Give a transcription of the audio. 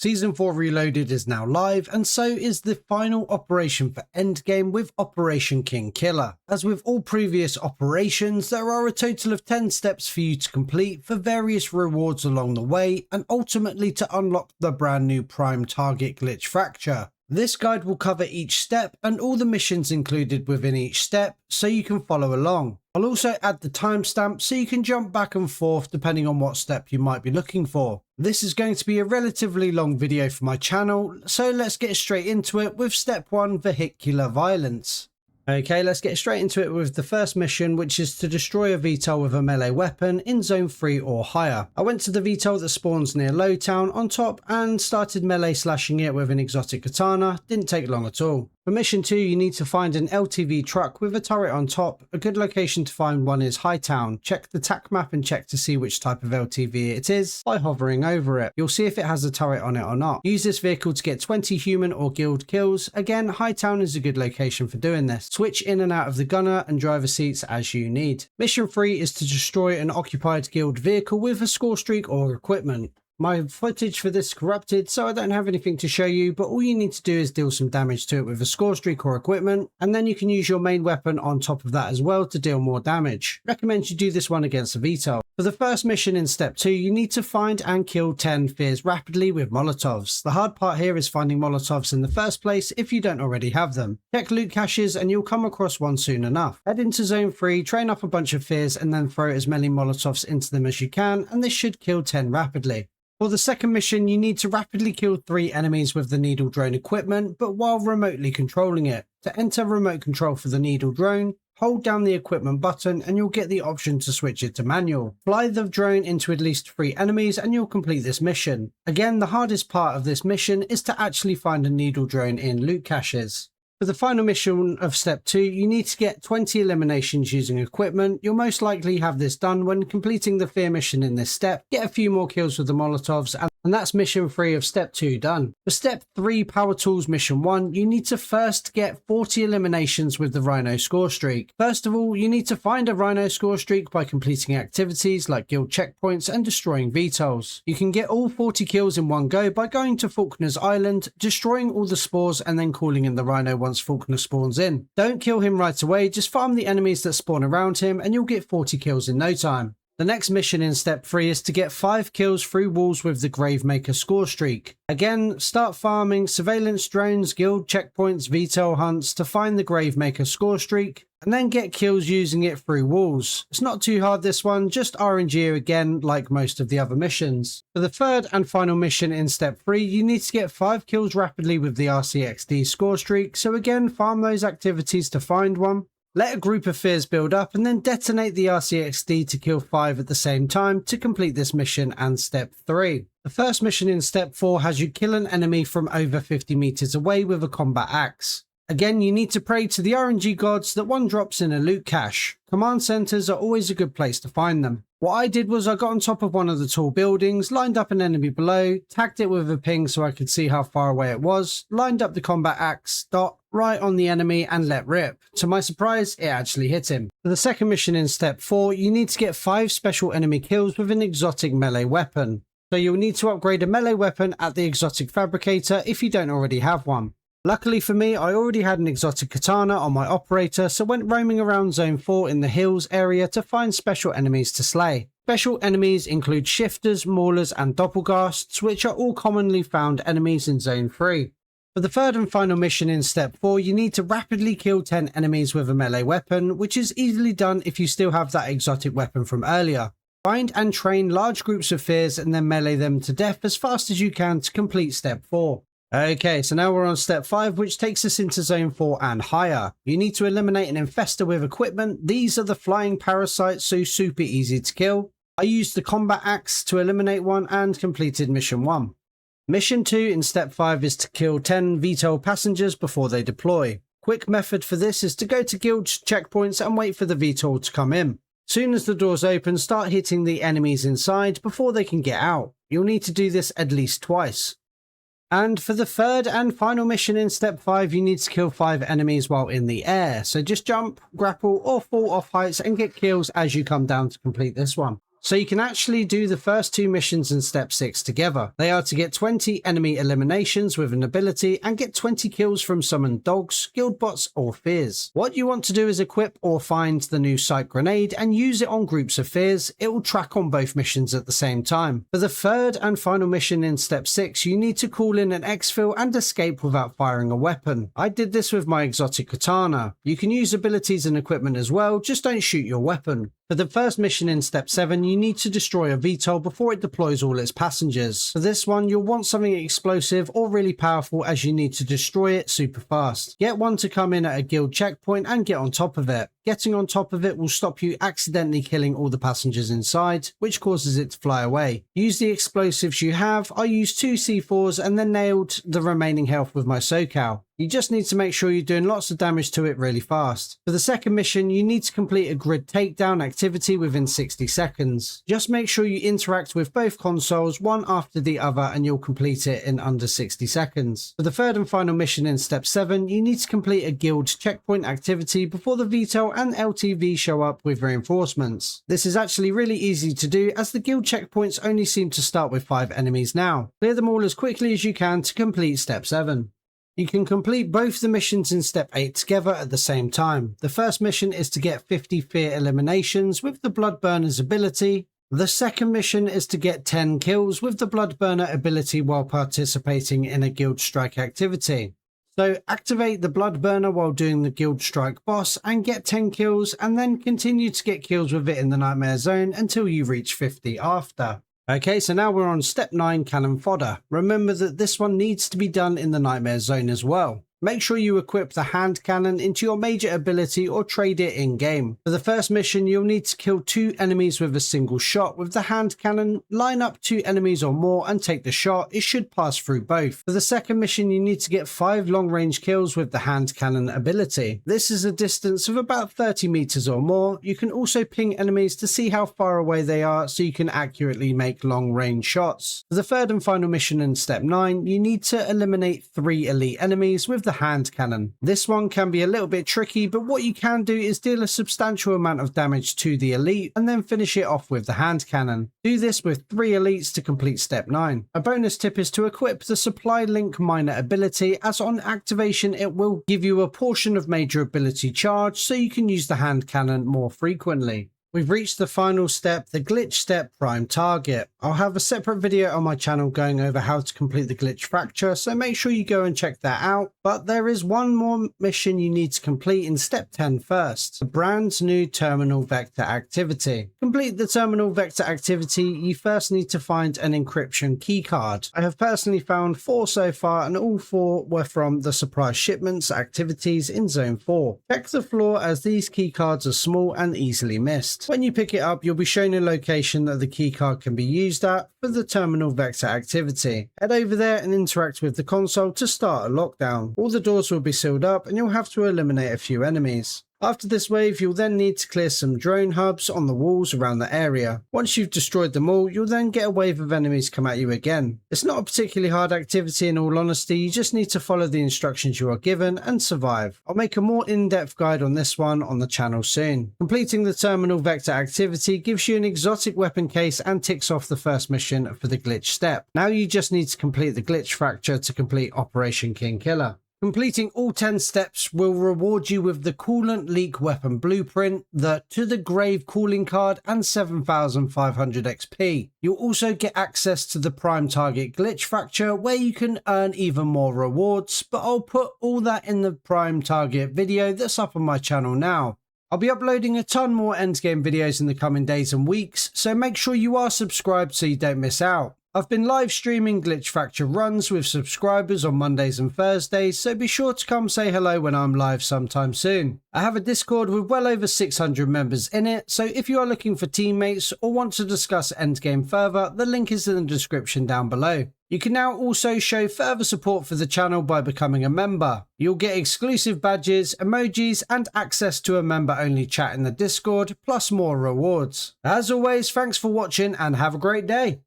Season 4 Reloaded is now live, and so is the final operation for Endgame with Operation King Killer. As with all previous operations, there are a total of 10 steps for you to complete for various rewards along the way, and ultimately to unlock the brand new Prime Target Glitch Fracture. This guide will cover each step and all the missions included within each step, so you can follow along. I'll also add the timestamp so you can jump back and forth depending on what step you might be looking for. This is going to be a relatively long video for my channel, so let's get straight into it with step 1, Vehicular Violence. Okay, let's get straight into it with the first mission, which is to destroy a VTOL with a melee weapon in zone 3 or higher. I went to the VTOL that spawns near Lowtown on top and started melee slashing it with an exotic katana. Didn't take long at all. For mission 2, you need to find an LTV truck with a turret on top. A good location to find one is Hightown. Check the TAC map and check to see which type of LTV it is by hovering over it. You'll see if it has a turret on it or not. Use this vehicle to get 20 human or guild kills. Again, Hightown is a good location for doing this. Switch in and out of the gunner and driver seats as you need. Mission 3 is to destroy an occupied guild vehicle with a score streak or equipment. My footage for this is corrupted, so I don't have anything to show you, but all you need to do is deal some damage to it with a score streak or equipment, and then you can use your main weapon on top of that as well to deal more damage. Recommend you do this one against a VTOL. For the first mission in step 2, you need to find and kill 10 fears rapidly with Molotovs. The hard part here is finding Molotovs in the first place if you don't already have them. Check loot caches and you'll come across one soon enough. Head into zone 3, train up a bunch of fears and then throw as many Molotovs into them as you can, and this should kill 10 rapidly. For the second mission, you need to rapidly kill 3 enemies with the needle drone equipment, but while remotely controlling it. To enter remote control for the needle drone, hold down the equipment button and you'll get the option to switch it to manual. Fly the drone into at least 3 enemies and you'll complete this mission. Again, the hardest part of this mission is to actually find a needle drone in loot caches. For the final mission of step 2, you need to get 20 eliminations using equipment. You'll most likely have this done when completing the fear mission in this step. Get a few more kills with the Molotovs, and that's mission 3 of step 2 done. For step 3, Power Tools mission 1, you need to first get 40 eliminations with the Rhino score streak. First of all, you need to find a Rhino score streak by completing activities like guild checkpoints and destroying VTOLs. You can get all 40 kills in one go by going to Faulkner's Island, destroying all the spores and then calling in the Rhino once Faulkner spawns in. Don't kill him right away, just farm the enemies that spawn around him and you'll get 40 kills in no time. The next mission in step 3 is to get 5 kills through walls with the Gravemaker score streak. Again, start farming surveillance drones, guild checkpoints, VTOL hunts to find the Gravemaker score streak, and then get kills using it through walls. It's not too hard this one, just RNG again like most of the other missions. For the third and final mission in step 3, you need to get 5 kills rapidly with the RCXD score streak, so again farm those activities to find one. Let a group of fears build up and then detonate the RCXD to kill 5 at the same time to complete this mission and step 3. The first mission in step 4 has you kill an enemy from over 50 meters away with a combat axe. Again, you need to pray to the RNG gods that one drops in a loot cache. Command centers are always a good place to find them. What I did was I got on top of one of the tall buildings, lined up an enemy below, tagged it with a ping so I could see how far away it was, lined up the combat axe, dot, right on the enemy and let rip. To my surprise, it actually hit him. For the second mission in step 4, you need to get 5 special enemy kills with an exotic melee weapon. So you'll need to upgrade a melee weapon at the exotic fabricator if you don't already have one. Luckily for me, I already had an exotic katana on my operator, so went roaming around zone 4 in the hills area to find special enemies to slay. Special enemies include shifters, maulers and doppelghasts, which are all commonly found enemies in zone 3. For the third and final mission in step 4, you need to rapidly kill 10 enemies with a melee weapon, which is easily done if you still have that exotic weapon from earlier. Find and train large groups of fears and then melee them to death as fast as you can to complete step 4. Okay, so now we're on step 5, which takes us into zone 4 and higher. You need to eliminate an infestor with equipment. These are the flying parasites, so super easy to kill. I used the combat axe to eliminate one and completed mission 1. Mission 2 in step 5 is to kill 10 VTOL passengers before they deploy. Quick method for this is to go to guild checkpoints and wait for the VTOL to come in. Soon as the doors open, start hitting the enemies inside before they can get out. You'll need to do this at least twice. And for the third and final mission in step 5, you need to kill 5 enemies while in the air. So just jump, grapple or fall off heights and get kills as you come down to complete this one. So you can actually do the first two missions in step 6 together. They are to get 20 enemy eliminations with an ability and get 20 kills from summoned dogs, guild bots or fears. What you want to do is equip or find the new sight grenade and use it on groups of fears. It will track on both missions at the same time. For the third and final mission in step 6, you need to call in an exfil and escape without firing a weapon. I did this with my exotic katana. You can use abilities and equipment as well, just don't shoot your weapon. For the first mission in step 7, you need to destroy a VTOL before it deploys all its passengers. For this one, you'll want something explosive or really powerful, as you need to destroy it super fast. Get one to come in at a guild checkpoint and get on top of it. Getting on top of it will stop you accidentally killing all the passengers inside, which causes it to fly away. Use the explosives you have. I used 2 C4s and then nailed the remaining health with my SoCal. You just need to make sure you're doing lots of damage to it really fast. For the second mission, you need to complete a grid takedown activity within 60 seconds. Just make sure you interact with both consoles one after the other and you'll complete it in under 60 seconds. For the third and final mission in step 7, you need to complete a guild checkpoint activity before the VTOL and LTV show up with reinforcements. This is actually really easy to do, as the guild checkpoints only seem to start with 5 enemies now. Clear them all as quickly as you can to complete step 7. You can complete both the missions in step 8 together at the same time. The first mission is to get 50 fear eliminations with the Bloodburner's ability. The second mission is to get 10 kills with the Bloodburner ability while participating in a guild strike activity. So activate the Bloodburner while doing the guild strike boss and get 10 kills, and then continue to get kills with it in the nightmare zone until you reach 50 after. Okay, so now we're on step 9, cannon fodder. Remember that this one needs to be done in the nightmare zone as well. Make sure you equip the hand cannon into your major ability or trade it in game. For the first mission, you'll need to kill 2 enemies with a single shot. With the hand cannon, line up 2 enemies or more and take the shot. It should pass through both. For the second mission, you need to get 5 long range kills with the hand cannon ability. This is a distance of about 30 meters or more. You can also ping enemies to see how far away they are, so you can accurately make long range shots. For the third and final mission in step 9, you need to eliminate 3 elite enemies with the hand cannon. This one can be a little bit tricky, but what you can do is deal a substantial amount of damage to the elite and then finish it off with the hand cannon. Do this with 3 elites to complete step 9. A bonus tip is to equip the supply link miner ability, as on activation it will give you a portion of major ability charge, so you can use the hand cannon more frequently. We've reached the final step, the glitch step prime target. I'll have a separate video on my channel going over how to complete the glitch fracture, so make sure you go and check that out. But there is one more mission you need to complete in step 10 first, the brand new terminal vector activity. Complete the terminal vector activity, you first need to find an encryption keycard. I have personally found 4 so far, and all 4 were from the surprise shipments activities in zone 4. Check the floor, as these keycards are small and easily missed. When you pick it up, you'll be shown a location that the keycard can be used at for the terminal vector activity. Head over there and interact with the console to start a lockdown. All the doors will be sealed up and you'll have to eliminate a few enemies. After this wave, you'll then need to clear some drone hubs on the walls around the area. Once you've destroyed them all, you'll then get a wave of enemies come at you again. It's not a particularly hard activity in all honesty, you just need to follow the instructions you are given and survive. I'll make a more in-depth guide on this one on the channel soon. Completing the terminal vector activity gives you an exotic weapon case and ticks off the first mission for the glitch step. Now you just need to complete the glitch fracture to complete Operation King Killer. Completing all 10 steps will reward you with the Coolant Leak Weapon Blueprint, the To the Grave calling card, and 7,500 XP. You'll also get access to the Prime Target Glitch Fracture, where you can earn even more rewards, but I'll put all that in the Prime Target video that's up on my channel now. I'll be uploading a ton more Endgame videos in the coming days and weeks, so make sure you are subscribed so you don't miss out. I've been live streaming Glitch Fracture runs with subscribers on Mondays and Thursdays, so be sure to come say hello when I'm live sometime soon. I have a Discord with well over 600 members in it, so if you are looking for teammates or want to discuss Endgame further, the link is in the description down below. You can now also show further support for the channel by becoming a member. You'll get exclusive badges, emojis, and access to a member-only chat in the Discord, plus more rewards. As always, thanks for watching and have a great day.